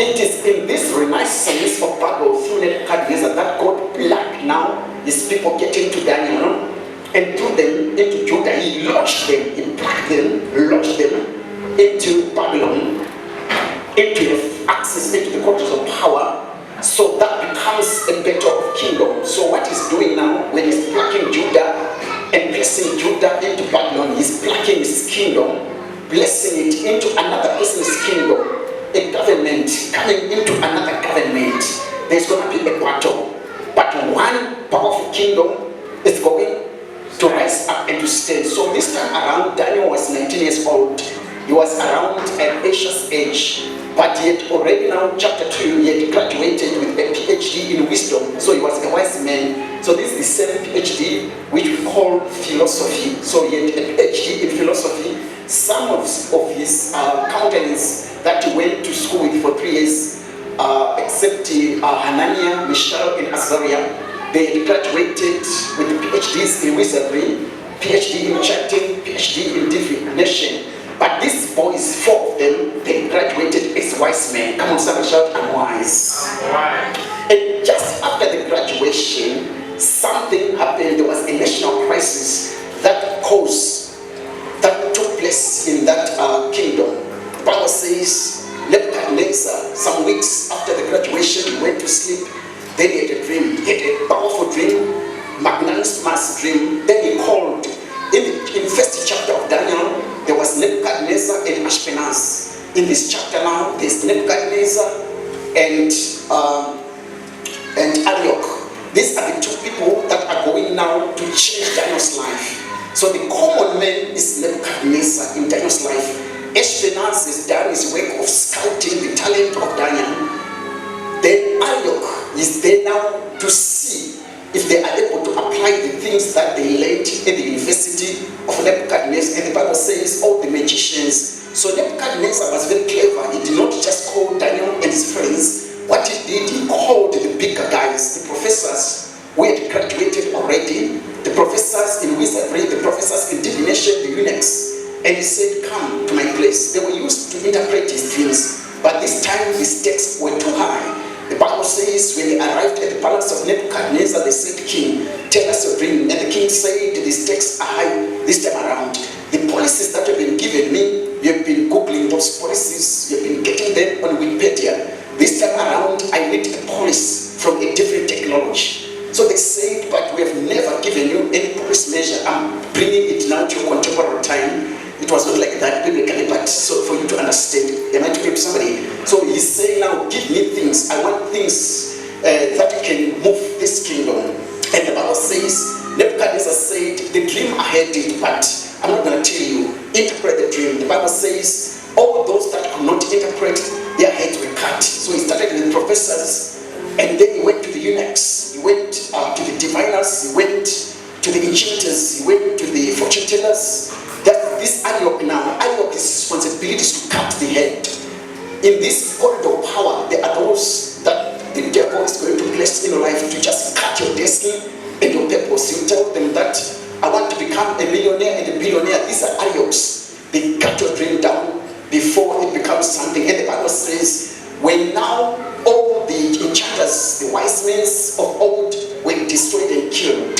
it is in this renaissance of Babel through Nebuchadnezzar that God plucked now his people getting to Daniel and threw them into Judah. He launched them, he plucked them, launched them into Babylon, into the access, into the quarters of power. So that becomes a battle of kingdom. So what he's doing now, when he's plucking Judah and placing Judah into Babylon, he's plucking his kingdom, blessing it into another person's kingdom. A government coming into another government, there's going to be a battle. But one powerful kingdom is going to rise up and to stand. So this time around, Daniel was 19 years old. He was around an anxious age. But he had already now, chapter 2, he had graduated with a PhD in wisdom. So he was a wise man. So this is the same PhD which we call philosophy. So he had a PhD in philosophy. Some of his countenance that he went to school with for 3 years, except Hananiah, Mishael, and Azariah, they had graduated with PhDs in wizardry, PhD in chanting, PhD in divination. But these boys, 4 of them, they graduated as wise men. Come on, somebody shout, I'm wise. And just after the graduation, something happened. There was a national crisis that took place in that kingdom. The Bible says Nebuchadnezzar, some weeks after the graduation, he went to sleep. Then he had a dream. He had a powerful dream, magnanimous dream. Then he called. In first chapter of Daniel, there was Nebuchadnezzar and Ashpenaz. In this chapter now, there's Nebuchadnezzar and Arioch. These are the 2 people that are going now to change Daniel's life. So the common man is Nebuchadnezzar in Daniel's life. Ashpenaz has done his work of scouting the talent of Daniel. Then Arioch is there now to see if they are able to apply the things that they learned at the university of Nebuchadnezzar. And the Bible says all the magicians. So Nebuchadnezzar was very clever. He did not just call Daniel and his friends. What he did, he called the bigger guys, the professors who had graduated already, the professors in wizardry, the professors in divination, the eunuchs. And he said, come to my place. They were used to interpret his dreams, but this time the stakes were too high. The Bible says when they arrived at the palace of Nebuchadnezzar, they said, King, tell us your dream. And the king said, the stakes are high this time around. The policies that have been given me, you have been Googling those policies, you have been getting them on Wikipedia. This time around, I need a policy from a different technology. So they said, but we have never given you any policy measure. I'm bringing it now to your contemporary time. It was not like that biblically, but so for you to understand. Am I talking to somebody? So he's saying now, give me things. I want things that can move this kingdom. And the Bible says, Nebuchadnezzar said, the dream I had it, but I'm not going to tell you. Interpret the dream. The Bible says, all those that could not interpret, their heads were cut. So he started with the professors, and then he went to the eunuchs, he went to the diviners, he went to the enchanters, he went to the fortune tellers. That this Arioch now, Arioch's responsibility is to cut the head. In this corridor of power, there are those that the devil is going to place in your life to just cut your destiny and your purpose. You tell them that I want to become a millionaire and a billionaire. These are Ariochs. They cut your dream down before it becomes something. And the Bible says, when now all the enchanters, the wise men of old were destroyed and killed,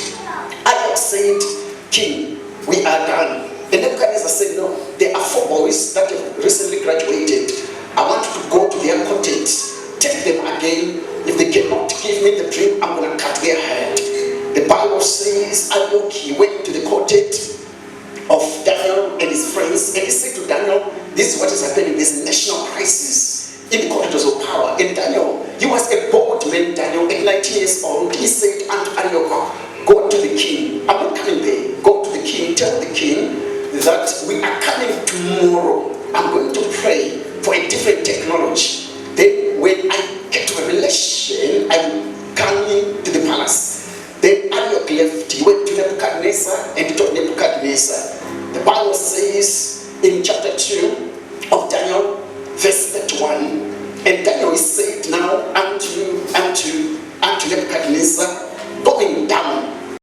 Arioch said, King, we are done. And Nebuchadnezzar said, no, there are 4 boys that have recently graduated. I want you to go to their cottage, take them again. If they cannot give me the dream, I'm going to cut their head. The Bible says, Arioch, he went to the cottage of Daniel and his friends, and he said to Daniel, this is what is happening. There's a national crisis in the corridors of power. And Daniel, he was a bold man, Daniel, at 19 years old. He said unto Arioch, go to the king. I'm not coming there. Go to the king, tell the king that we are coming tomorrow. I'm going to pray for a different technology. Then when I get to revelation, I'm coming to the palace. Then Arioch left. He went to Nebuchadnezzar and told Nebuchadnezzar. The Bible says